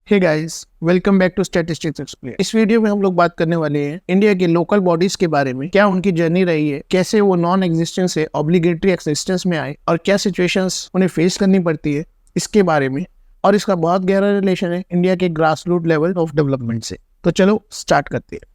Hey guys, welcome back to statistics explain. इस video में हम लोग बात करने वाले हैं इंडिया के लोकल बॉडीज के बारे में, क्या उनकी जर्नी रही है, कैसे वो नॉन एग्जिस्टेंस से ऑब्लिगेटरी एक्सिस्टेंस में आए और क्या सिचुएशंस उन्हें फेस करनी पड़ती है इसके बारे में। और इसका बहुत गहरा रिलेशन है इंडिया के grass root level of development से। तो चलो स्टार्ट करते हैं।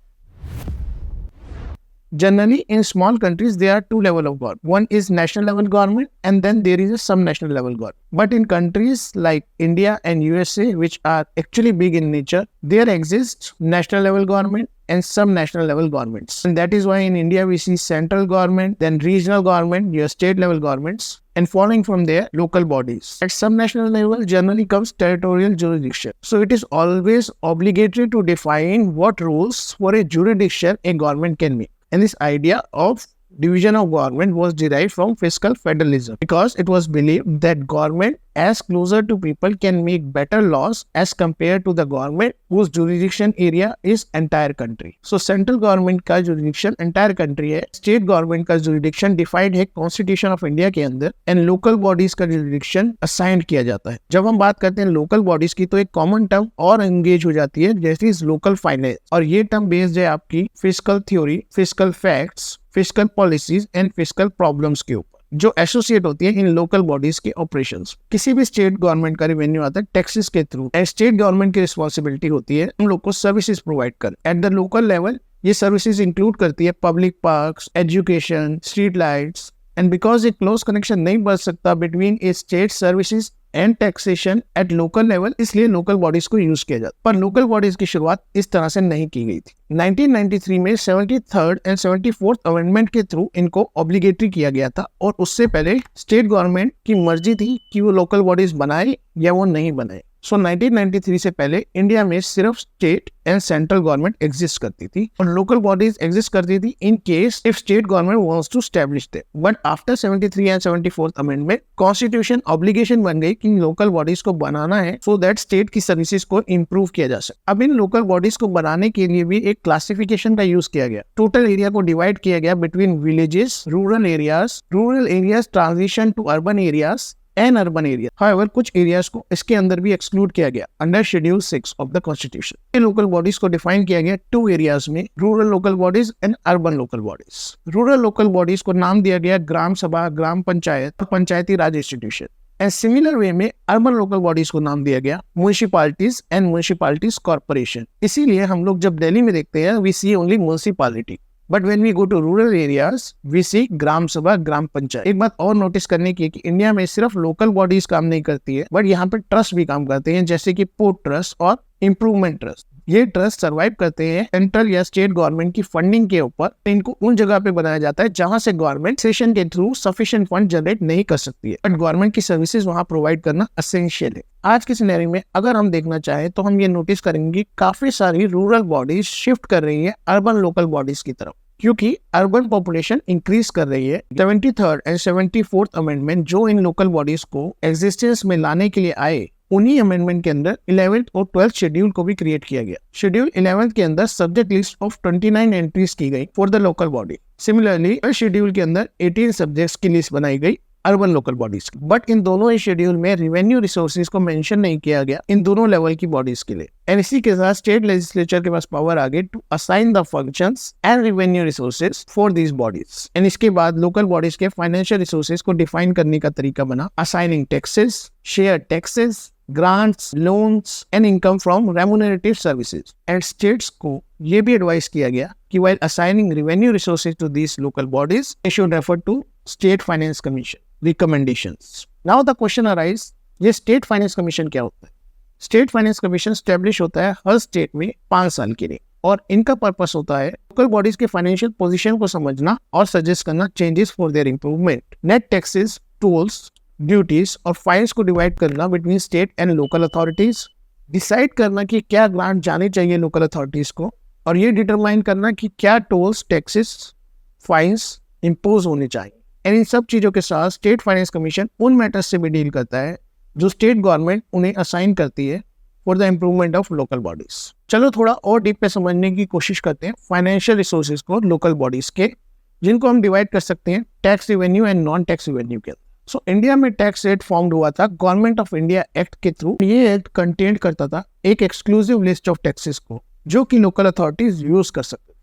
Generally, in small countries, there are two levels of government. One is national level government, and then there is a sub-national level government. But in countries like India and USA, which are actually big in nature, there exists national level government and sub-national level governments. And that is why in India we see central government, then regional government, your state level governments, and following from there, local bodies. At sub-national level, generally comes territorial jurisdiction. So it is always obligatory to define what rules for a jurisdiction a government can make. And this idea of division of government was derived from fiscal federalism because it was believed that government as closer to people can make better laws as compared to the government whose jurisdiction area is entire country. So central government का jurisdiction entire country है, state government का jurisdiction defined है constitution of India के अंदर, and local bodies का jurisdiction assigned किया जाता है। जब हम बात करते हैं local bodies की तो एक common term और engage हो जाती है जैसे इस local finance, और ये term based है आपकी fiscal theory, fiscal facts, physical policies and physical problems के ऊपर जो एसोसिएट होती है इन लोकल बॉडीज के ऑपरेशंस। किसी भी स्टेट गवर्नमेंट का रेवेन्यू आता है टैक्सेस के थ्रू। स्टेट गवर्नमेंट की रिस्पॉन्सिबिलिटी होती है हम लोग को सर्विसेज प्रोवाइड कर। एट द लोकल लेवल ये सर्विसेज इंक्लूड करती है public parks, education, street lights, and because A close connection नहीं बन सकता between A state services and taxation at local level, इसलिए लोकल बॉडीज को यूज किया जाता। पर लोकल बॉडीज की शुरुआत इस तरह से नहीं की गई थी। 1993 में 73rd एंड 74th अमेंडमेंट के थ्रू इनको ऑब्लिगेटरी किया गया था, और उससे पहले स्टेट गवर्नमेंट की मर्जी थी कि वो लोकल बॉडीज बनाए या वो नहीं बनाए। सो 1993 से पहले इंडिया में सिर्फ state and central government exist करती थी और लोकल बॉडीज एग्जिस्ट करती थी in case if state government wants to establish them. But after 73 and 74th amendment constitution obligation बन गई कि लोकल बॉडीज को बनाना है सो दैट स्टेट की सर्विसेज को इम्प्रूव किया जा सके। अब इन लोकल बॉडीज को बनाने के लिए भी एक क्लासिफिकेशन का यूज किया गया। टोटल एरिया को डिवाइड किया गया between villages, rural areas transition to urban areas and urban area. However कुछ एरियाज को इसके अंदर भी एक्सक्लूड किया गया under schedule 6 of the constitution. ये लोकल बॉडीज को डिफाइन किया गया टू एरियाज में, rural local bodies and urban local bodies. Rural local bodies को नाम दिया गया ग्राम सभा, ग्राम पंचायत और panchayati raj institution. And similar way में अर्बन लोकल बॉडीज को नाम दिया गया म्युनिसिपैलिटीज एंड म्युनिसिपैलिटीज कॉर्पोरेशन। इसीलिए हम लोग जब दिल्ली में देखते हैं we see only municipality, but when we go to rural areas we see gram sabha, gram panchayat. एक बात और नोटिस करने की है कि इंडिया में सिर्फ लोकल बॉडीज काम नहीं करती है बट यहाँ पे ट्रस्ट भी काम करते हैं, जैसे कि पोर्ट ट्रस्ट और इम्प्रूवमेंट ट्रस्ट। ये ट्रस्ट सर्वाइव करते हैं सेंट्रल या स्टेट गवर्नमेंट की फंडिंग के ऊपर। इनको उन जगह पे बनाया जाता है जहां से गवर्नमेंट सेशन के थ्रू सफिशिएंट फंड जनरेट नहीं कर सकती है, बट गवर्नमेंट की सर्विसेज वहां प्रोवाइड करना एसेंशियल है। आज के सिनेरियो में अगर हम देखना चाहें तो हम ये नोटिस करेंगे काफी सारी रूरल बॉडीज शिफ्ट कर रही है अर्बन लोकल बॉडीज की तरफ, क्योंकि अर्बन पॉपुलेशन इंक्रीज कर रही है। 73rd एंड 74th अमेंडमेंट जो इन लोकल बॉडीज को एग्जिस्टेंस में लाने के लिए आए, उन्हीं अमेंडमेंट के अंदर 11th और 12th शेड्यूल को भी क्रिएट किया गया। शेड्यूल 11th के अंदर सब्जेक्ट लिस्ट ऑफ 29 एंट्रीज की गई for the local body. Similarly schedule के अंदर 18 सब्जेक्ट्स की लिस्ट बनाई गई अर्बन लोकल बॉडीज की। बट इन दोनों ही शेड्यूल में रेवेन्यू रिसोर्सेज को मेंशन नहीं किया गया इन दोनों लेवल की बॉडीज के लिए। एंड इसी के साथ स्टेट लेजिस्लेचर के पास पावर आ गई to assign the functions and revenue resources for these bodies. And इसके बाद लोकल बॉडीज के फाइनेंशियल रिसोर्सेज को डिफाइन करने का तरीका बना assigning taxes, share taxes, grants, loans and income from remunerative services. And states को ये भी एडवाइस किया गया कि while assigning revenue resources to these local bodies, they should refer to State Finance Commission recommendations. Now the question arises, ये State Finance Commission क्या होता है? State Finance Commission establish होता है हर स्टेट में 5 साल के लिए, और इनका पर्पस होता है लोकल बॉडीज के फाइनेंशियल पोजीशन को समझना और सजेस्ट करना changes for their improvement. Net taxes, tolls, duties और फाइन्स को डिवाइड करना between state and local authorities, decide करना कि क्या ग्रांट जाने चाहिए लोकल अथॉरिटीज को, और ये डिटरमाइन करना कि क्या टोल्स, टैक्सेस, फाइन्स इम्पोज होने चाहिए। एंड इन सब चीज़ों के साथ स्टेट फाइनेंस कमीशन उन मैटर्स से भी डील करता है जो स्टेट गवर्नमेंट उन्हें असाइन करती है for the improvement of local bodies. चलो थोड़ा और डीप पे समझने की कोशिश करते हैं फाइनेंशियल रिसोर्सेज को लोकल बॉडीज के, जिनको हम डिवाइड कर सकते हैं tax revenue and non tax revenue के। सो इंडिया में टैक्स रेट फॉर्म्ड हुआ था गवर्नमेंट ऑफ इंडिया एक्ट के थ्रू। ये एक्ट कंटेन करता था एक एक्सक्लूसिव लिस्ट ऑफ टैक्सेस को जो कि लोकल अथॉरिटीज यूज कर सकते।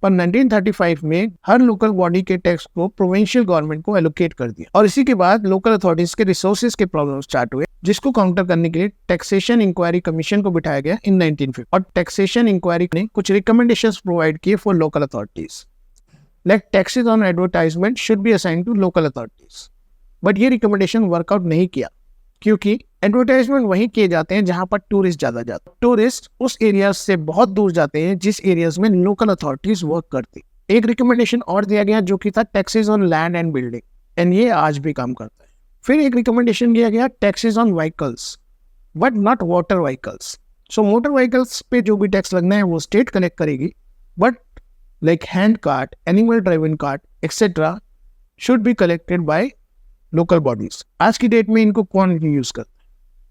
पर 1935 में हर लोकल बॉडी के टैक्स को प्रोविंशियल गवर्नमेंट को एलोकेट कर दिया और इसी के बाद लोकल अथॉरिटीज के रिसोर्सेज के प्रॉब्लम स्टार्ट हुए, जिसको काउंटर करने के लिए टैक्सेशन इंक्वायरी कमीशन को बिठाया गया इन 1950 और टैक्सेशन इंक्वायरी ने कुछ रिकमेंडेशंस प्रोवाइड किए for local authorities like taxes on advertisement should be assign to local authorities. But ये रिकमेंडेशन वर्कआउट नहीं किया क्योंकि एडवर्टाइजमेंट वहीं किए जाते हैं जहां पर टूरिस्ट ज्यादा जाते हैं। टूरिस्ट उस एरिया से बहुत दूर जाते हैं जिस एरियाज में लोकल अथॉरिटीज वर्क करती। एक रिकमेंडेशन और दिया गया जो कि था taxes on land and building, and ये आज भी काम करता है। फिर एक रिकमेंडेशन दिया गया taxes on vehicles but not water vehicles. So motor vehicles पे जो भी टैक्स लगना है वो स्टेट कलेक्ट करेगी, but like hand cart, animal driven cart etcetera should be collected by local bodies. आज की डेट में इनको कौन यूज करता है?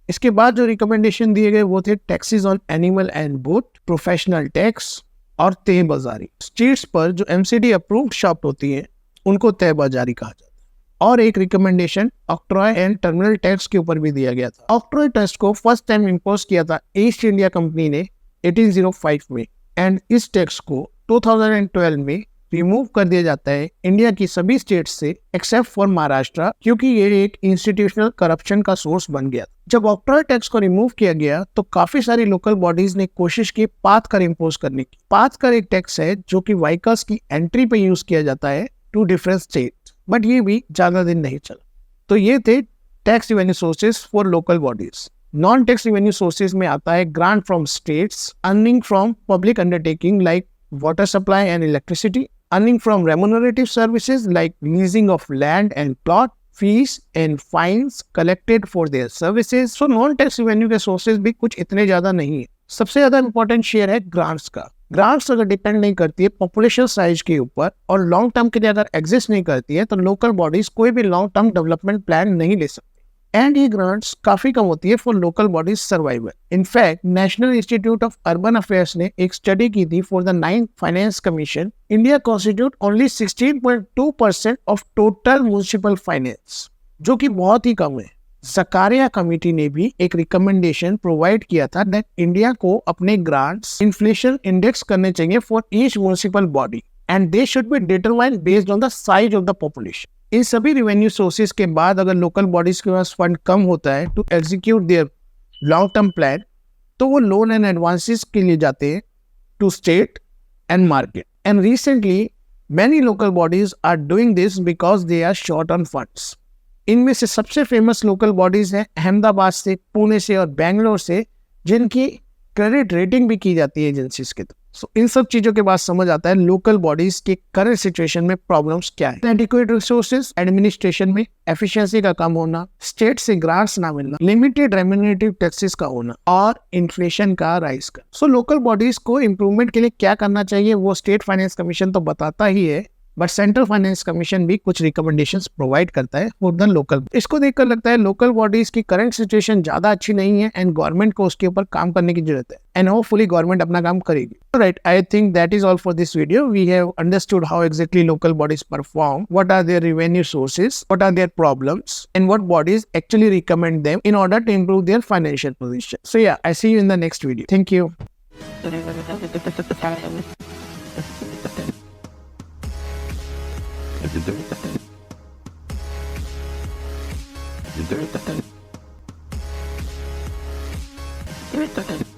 इसके बाद जो रिकमेंडेशन दिए गए वो थे taxes on animal and boat, professional tax और तय बाजारी। स्टेट्स पर जो एमसीडी अप्रूव्ड शॉप होती है उनको तय बाजारी कहा जाता है। और एक recommendation octroi and terminal tax के ऊपर भी दिया गया था। ऑक्ट्रॉय टैक्स को फर्स्ट टाइम इम्पोज किया था ईस्ट इंडिया कंपनी ने 1805 में, एंड इस टैक्स को 2012 में रिमूव कर दिया जाता है इंडिया की सभी स्टेट्स से एक्सेप्ट फॉर महाराष्ट्र, क्योंकि ये एक इंस्टीट्यूशनल करप्शन का सोर्स बन गया। जब ऑक्ट्रॉय टैक्स को रिमूव किया गया तो काफी सारी लोकल बॉडीज ने कोशिश की पाथ कर इम्पोज करने की। पाथ कर एक टैक्स है जो कि व्हीकल्स की एंट्री पे यूज किया जाता है टू डिफरेंट स्टेट, बट ये भी ज्यादा दिन नहीं चला। तो ये थे tax revenue sources for local bodies. Non tax revenue sources में आता है grant from states, earning from public undertaking like water supply and electricity, earning from remunerative services like leasing of land and plot, fees and fines collected for their services. So non-tax revenue के sources भी कुछ इतने ज़्यादा नहीं है। सबसे ज़्यादा important share है grants का। ग्रांट्स अगर डिपेंड नहीं करती है पॉपुलेशन साइज के ऊपर और लॉन्ग टर्म के लिए अगर एग्जिस्ट नहीं करती है तो लोकल बॉडीज कोई भी लॉन्ग टर्म डेवलपमेंट प्लान नहीं ले सकती। एंड ये ग्रांट्स काफी कम होती है for local bodies survival. In fact national institute of urban affairs ने एक स्टडी की थी for the 9th finance commission. India constitute only 16.2% of total municipal finance, जो कि बहुत ही कम है। ज़कारिया कमेटी ने भी एक रिकमेंडेशन प्रोवाइड किया था दैट इंडिया को अपने ग्रांट्स इन्फ्लेशन इंडेक्स करने चाहिए for each municipal body and they should be determined based on the size of the population. इन सभी रेवेन्यू सोर्सेज के बाद अगर लोकल बॉडीज के पास फंड कम होता है to execute their long term plan तो वो लोन एंड एडवांसेस के लिए जाते हैं to state and market. And recently many local bodies are doing this because they are short on funds. इनमें से सबसे फेमस लोकल बॉडीज हैं अहमदाबाद से, पुणे से और बेंगलोर से, जिनकी क्रेडिट रेटिंग भी की जाती है एजेंसीज के थ्रू। सो इन सब चीजों के बाद समझ आता है लोकल बॉडीज के करंट सिचुएशन में प्रॉब्लम्स क्या है। एडिक्वेट रिसोर्सेज, एडमिनिस्ट्रेशन में एफिशिएंसी का कम होना, स्टेट से ग्रांट्स ना मिलना, लिमिटेड रेम्युनरेटिव टैक्सेस का होना और इन्फ्लेशन का राइज का। सो लोकल बॉडीज को इम्प्रूवमेंट के लिए क्या करना चाहिए वो स्टेट फाइनेंस कमीशन तो बताता ही है, बट सेंट्रल फाइनेंस कमीशन भी कुछ रिकमेंडेशंस प्रोवाइड करता है फॉर द लोकल। इसको देखकर लगता है लोकल बॉडीज की करंट सिचुएशन ज्यादा अच्छी नहीं है एंड गवर्नमेंट को उसके ऊपर काम करने की जरूरत है एंड होपफुली गवर्नमेंट अपना काम करेगी। Right, I think that is all for this video. We have understood how exactly local bodies perform, what are their revenue sources, what are their problems and what bodies actually recommend them in order to improve their financial position. So yeah, I see you in the next video. Thank you. You do it.